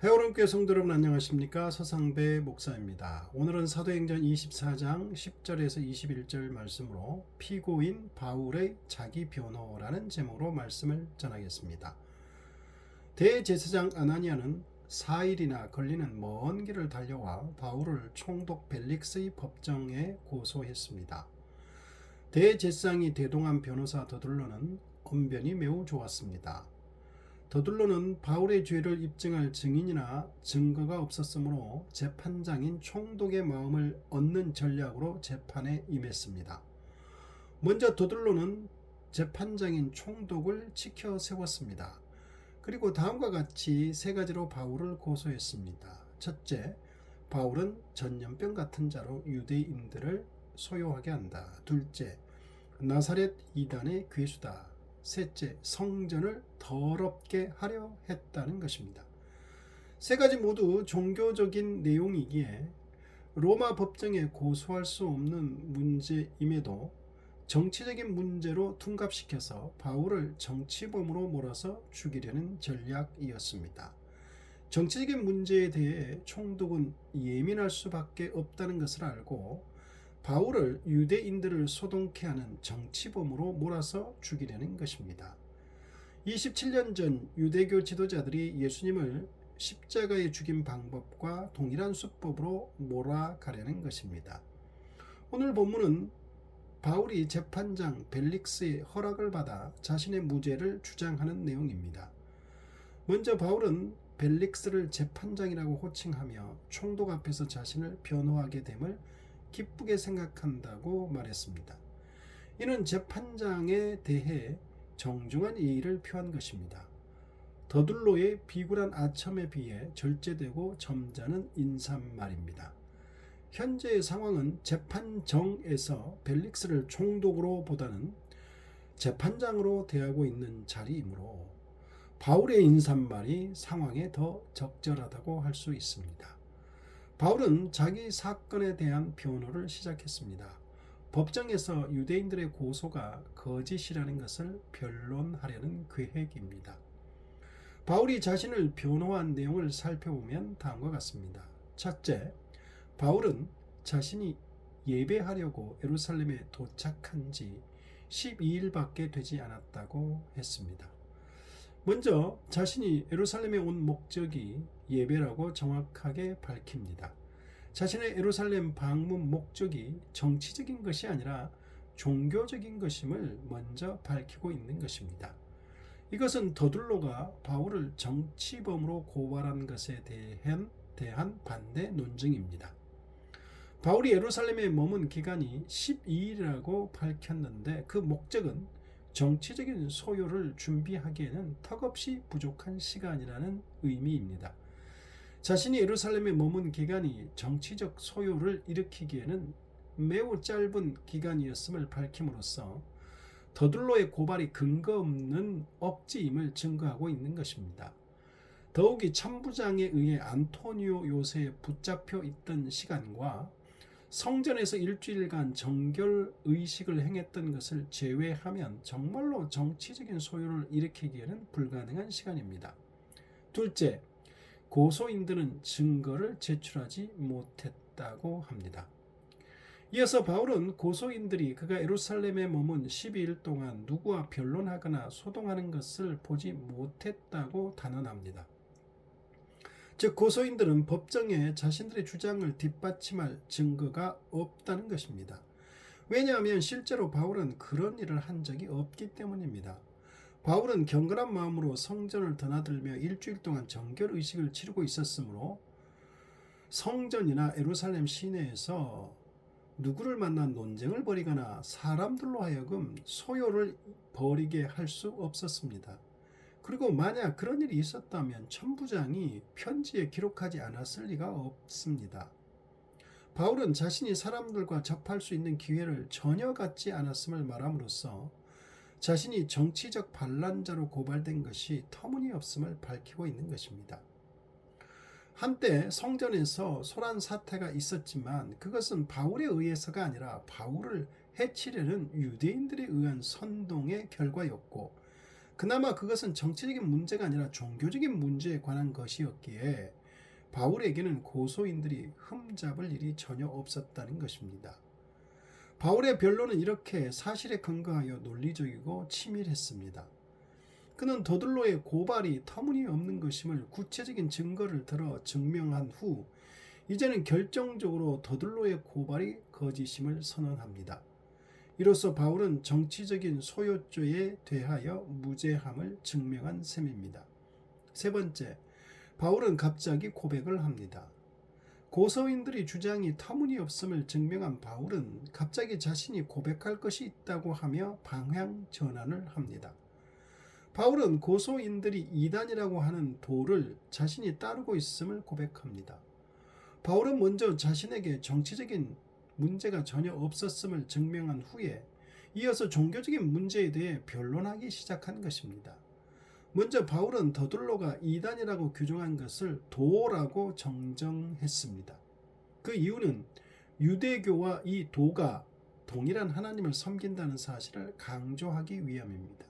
해오름교회 성도 여러분 안녕하십니까? 서상배 목사입니다. 오늘은 사도행전 24장 10절에서 21절 말씀으로 피고인 바울의 자기 변호라는 제목으로 말씀을 전하겠습니다. 대제사장 아나니아는 4일이나 걸리는 먼 길을 달려와 바울을 총독 벨릭스의 법정에 고소했습니다. 대제사장이 대동한 변호사 더둘러는 언변이 매우 좋았습니다. 더둘러는 바울의 죄를 입증할 증인이나 증거가 없었으므로 재판장인 총독의 마음을 얻는 전략으로 재판에 임했습니다. 먼저 더둘러는 재판장인 총독을 지켜 세웠습니다. 그리고 다음과 같이 세 가지로 바울을 고소했습니다. 첫째, 바울은 전염병 같은 자로 유대인들을 소요하게 한다. 둘째, 나사렛 이단의 괴수다. 셋째, 성전을 더럽게 하려 했다는 것입니다. 세 가지 모두 종교적인 내용이기에 로마 법정에 고소할 수 없는 문제임에도 정치적인 문제로 둔갑시켜서 바울을 정치범으로 몰아서 죽이려는 전략이었습니다. 정치적인 문제에 대해 총독은 예민할 수밖에 없다는 것을 알고 바울을 유대인들을 소동케 하는 정치범으로 몰아서 죽이려는 것입니다. 27년 전 유대교 지도자들이 예수님을 십자가에 죽인 방법과 동일한 수법으로 몰아가려는 것입니다. 오늘 본문은 바울이 재판장 벨릭스의 허락을 받아 자신의 무죄를 주장하는 내용입니다. 먼저 바울은 벨릭스를 재판장이라고 호칭하며 총독 앞에서 자신을 변호하게 됨을 기쁘게 생각한다고 말했습니다. 이는 재판장에 대해 정중한 예의를 표한 것입니다. 더둘로의 비굴한 아첨에 비해 절제되고 점잖은 인사말입니다. 현재의 상황은 재판정에서 벨릭스를 총독으로 보다는 재판장으로 대하고 있는 자리이므로 바울의 인사말이 상황에 더 적절하다고 할 수 있습니다. 바울은 자기 사건에 대한 변호를 시작했습니다. 법정에서 유대인들의 고소가 거짓이라는 것을 변론하려는 계획입니다. 바울이 자신을 변호한 내용을 살펴보면 다음과 같습니다. 첫째, 바울은 자신이 예배하려고 예루살렘에 도착한 지 12일밖에 되지 않았다고 했습니다. 먼저 자신이 예루살렘에 온 목적이 예배라고 정확하게 밝힙니다. 자신의 예루살렘 방문 목적이 정치적인 것이 아니라 종교적인 것임을 먼저 밝히고 있는 것입니다. 이것은 더둘로가 바울을 정치범으로 고발한 것에 대한 반대 논증입니다. 바울이 예루살렘에 머문 기간이 12일이라고 밝혔는데 그 목적은 정치적인 소요를 준비하기에는 턱없이 부족한 시간이라는 의미입니다. 자신이 예루살렘에 머문 기간이 정치적 소요를 일으키기에는 매우 짧은 기간이었음을 밝힘으로써 더둘로의 고발이 근거 없는 억지임을 증거하고 있는 것입니다. 더욱이 천부장에 의해 안토니오 요새에 붙잡혀 있던 시간과 성전에서 일주일간 정결 의식을 행했던 것을 제외하면 정말로 정치적인 소요를 일으키기에는 불가능한 시간입니다. 둘째, 고소인들은 증거를 제출하지 못했다고 합니다. 이어서 바울은 고소인들이 그가 예루살렘에 머문 12일 동안 누구와 변론하거나 소동하는 것을 보지 못했다고 단언합니다. 즉 고소인들은 법정에 자신들의 주장을 뒷받침할 증거가 없다는 것입니다. 왜냐하면 실제로 바울은 그런 일을 한 적이 없기 때문입니다. 바울은 경건한 마음으로 성전을 드나들며 일주일 동안 정결의식을 치르고 있었으므로 성전이나 예루살렘 시내에서 누구를 만나 논쟁을 벌이거나 사람들로 하여금 소요를 벌이게 할 수 없었습니다. 그리고 만약 그런 일이 있었다면 천부장이 편지에 기록하지 않았을 리가 없습니다. 바울은 자신이 사람들과 접할 수 있는 기회를 전혀 갖지 않았음을 말함으로써 자신이 정치적 반란자로 고발된 것이 터무니없음을 밝히고 있는 것입니다. 한때 성전에서 소란 사태가 있었지만 그것은 바울에 의해서가 아니라 바울을 해치려는 유대인들에 의한 선동의 결과였고 그나마 그것은 정치적인 문제가 아니라 종교적인 문제에 관한 것이었기에 바울에게는 고소인들이 흠잡을 일이 전혀 없었다는 것입니다. 바울의 변론은 이렇게 사실에 근거하여 논리적이고 치밀했습니다. 그는 더들로의 고발이 터무니없는 것임을 구체적인 증거를 들어 증명한 후 이제는 결정적으로 더들로의 고발이 거짓임을 선언합니다. 이로써 바울은 정치적인 소요죄에 대하여 무죄함을 증명한 셈입니다. 세 번째, 바울은 갑자기 고백을 합니다. 고소인들이 주장이 터무니없음을 증명한 바울은 갑자기 자신이 고백할 것이 있다고 하며 방향 전환을 합니다. 바울은 고소인들이 이단이라고 하는 도를 자신이 따르고 있음을 고백합니다. 바울은 먼저 자신에게 정치적인 문제가 전혀 없었음을 증명한 후에 이어서 종교적인 문제에 대해 변론하기 시작한 것입니다. 먼저 바울은 더들로가 이단이라고 규정한 것을 도라고 정정했습니다. 그 이유는 유대교와 이 도가 동일한 하나님을 섬긴다는 사실을 강조하기 위함입니다.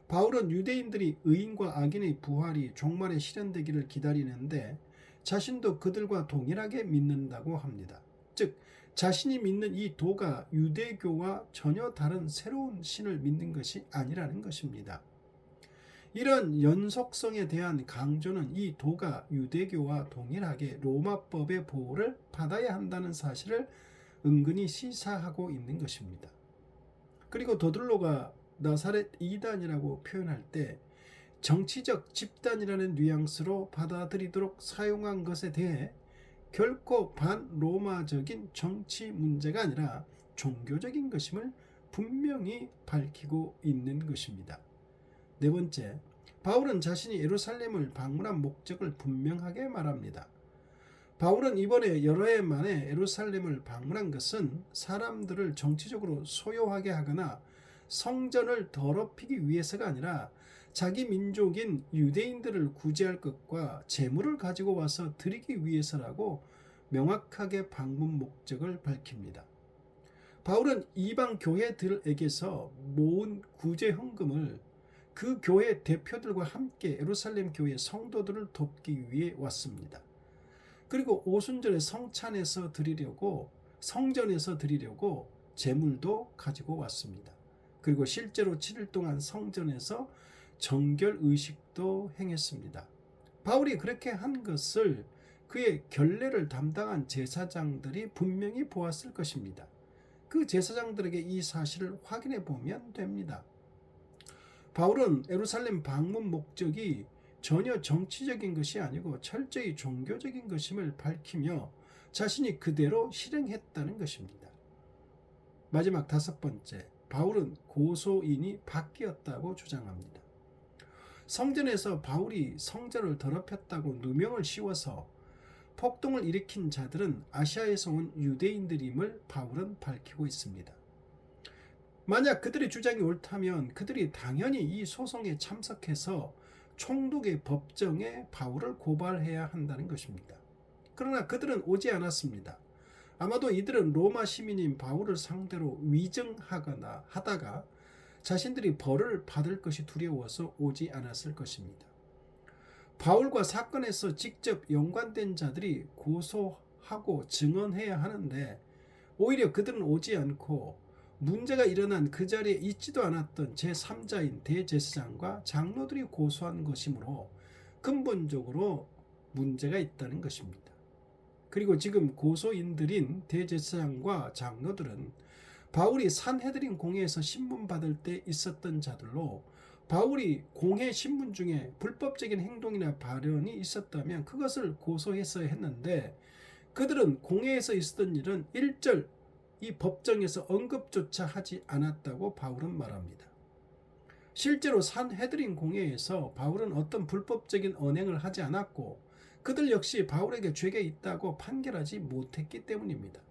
바울은 유대인들이 의인과 악인의 부활이 종말에 실현되기를 기다리는데 자신도 그들과 동일하게 믿는다고 합니다. 즉 자신이 믿는 이 도가 유대교와 전혀 다른 새로운 신을 믿는 것이 아니라는 것입니다. 이런 연속성에 대한 강조는 이 도가 유대교와 동일하게 로마법의 보호를 받아야 한다는 사실을 은근히 시사하고 있는 것입니다. 그리고 더들로가 나사렛 이단이라고 표현할 때 정치적 집단이라는 뉘앙스로 받아들이도록 사용한 것에 대해 결코 반로마적인 정치 문제가 아니라 종교적인 것임을 분명히 밝히고 있는 것입니다. 네 번째, 바울은 자신이 예루살렘을 방문한 목적을 분명하게 말합니다. 바울은 이번에 여러 해 만에 예루살렘을 방문한 것은 사람들을 정치적으로 소요하게 하거나 성전을 더럽히기 위해서가 아니라 자기 민족인 유대인들을 구제할 것과 재물을 가지고 와서 드리기 위해서라고 명확하게 방문 목적을 밝힙니다. 바울은 이방 교회들에게서 모은 구제 헌금을 그 교회 대표들과 함께 예루살렘 교회 성도들을 돕기 위해 왔습니다. 그리고 오순절에 성전에서 드리려고 제물도 가지고 왔습니다. 그리고 실제로 7일 동안 성전에서 정결 의식도 행했습니다. 바울이 그렇게 한 것을 그의 결례를 담당한 제사장들이 분명히 보았을 것입니다. 그 제사장들에게 이 사실을 확인해 보면 됩니다. 바울은 예루살렘 방문 목적이 전혀 정치적인 것이 아니고 철저히 종교적인 것임을 밝히며 자신이 그대로 실행했다는 것입니다. 마지막 다섯 번째, 바울은 고소인이 바뀌었다고 주장합니다. 성전에서 바울이 성전을 더럽혔다고 누명을 씌워서 폭동을 일으킨 자들은 아시아에서 온 유대인들임을 바울은 밝히고 있습니다. 만약 그들의 주장이 옳다면 그들이 당연히 이 소송에 참석해서 총독의 법정에 바울을 고발해야 한다는 것입니다. 그러나 그들은 오지 않았습니다. 아마도 이들은 로마 시민인 바울을 상대로 위증하거나 하다가 자신들이 벌을 받을 것이 두려워서 오지 않았을 것입니다. 바울과 사건에서 직접 연관된 자들이 고소하고 증언해야 하는데 오히려 그들은 오지 않고 문제가 일어난 그 자리에 있지도 않았던 제3자인 대제사장과 장로들이 고소한 것이므로 근본적으로 문제가 있다는 것입니다. 그리고 지금 고소인들인 대제사장과 장로들은 바울이 산헤드린 공회에서 신문 받을 때 있었던 자들로 바울이 공회 신문 중에 불법적인 행동이나 발언이 있었다면 그것을 고소했어야 했는데 그들은 공회에서 있었던 일은 일절 이 법정에서 언급조차 하지 않았다고 바울은 말합니다. 실제로 산헤드린 공회에서 바울은 어떤 불법적인 언행을 하지 않았고 그들 역시 바울에게 죄가 있다고 판결하지 못했기 때문입니다.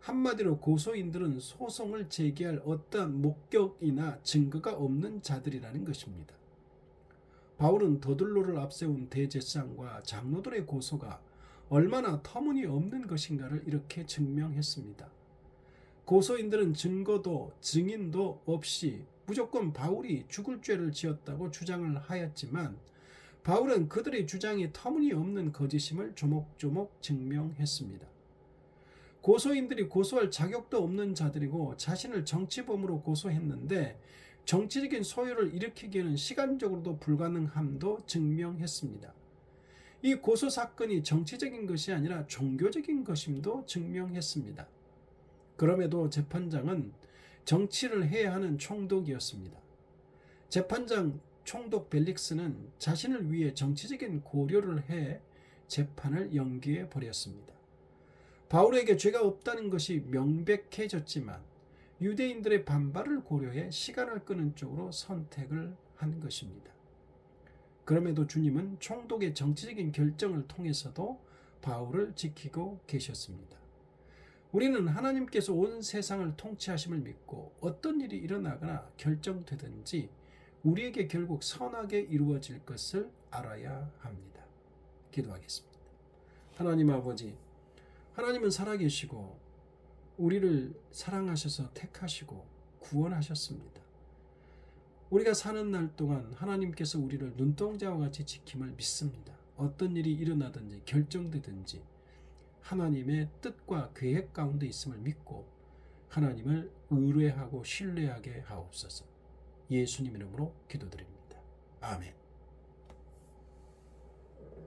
한마디로 고소인들은 소송을 제기할 어떠한 목격이나 증거가 없는 자들이라는 것입니다. 바울은 더들로를 앞세운 대제사장과 장로들의 고소가 얼마나 터무니없는 것인가를 이렇게 증명했습니다. 고소인들은 증거도 증인도 없이 무조건 바울이 죽을 죄를 지었다고 주장을 하였지만 바울은 그들의 주장이 터무니없는 거짓임을 조목조목 증명했습니다. 고소인들이 고소할 자격도 없는 자들이고 자신을 정치범으로 고소했는데 정치적인 소요를 일으키기에는 시간적으로도 불가능함도 증명했습니다. 이 고소 사건이 정치적인 것이 아니라 종교적인 것임도 증명했습니다. 그럼에도 재판장은 정치를 해야 하는 총독이었습니다. 재판장 총독 벨릭스는 자신을 위해 정치적인 고려를 해 재판을 연기해 버렸습니다. 바울에게 죄가 없다는 것이 명백해졌지만 유대인들의 반발을 고려해 시간을 끄는 쪽으로 선택을 한 것입니다. 그럼에도 주님은 총독의 정치적인 결정을 통해서도 바울을 지키고 계셨습니다. 우리는 하나님께서 온 세상을 통치하심을 믿고 어떤 일이 일어나거나 결정되든지 우리에게 결국 선하게 이루어질 것을 알아야 합니다. 기도하겠습니다. 하나님 아버지, 하나님은 살아계시고 우리를 사랑하셔서 택하시고 구원하셨습니다. 우리가 사는 날 동안 하나님께서 우리를 눈동자와 같이 지킴을 믿습니다. 어떤 일이 일어나든지 결정되든지 하나님의 뜻과 계획 가운데 있음을 믿고 하나님을 의뢰하고 신뢰하게 하옵소서. 예수님 이름으로 기도드립니다. 아멘.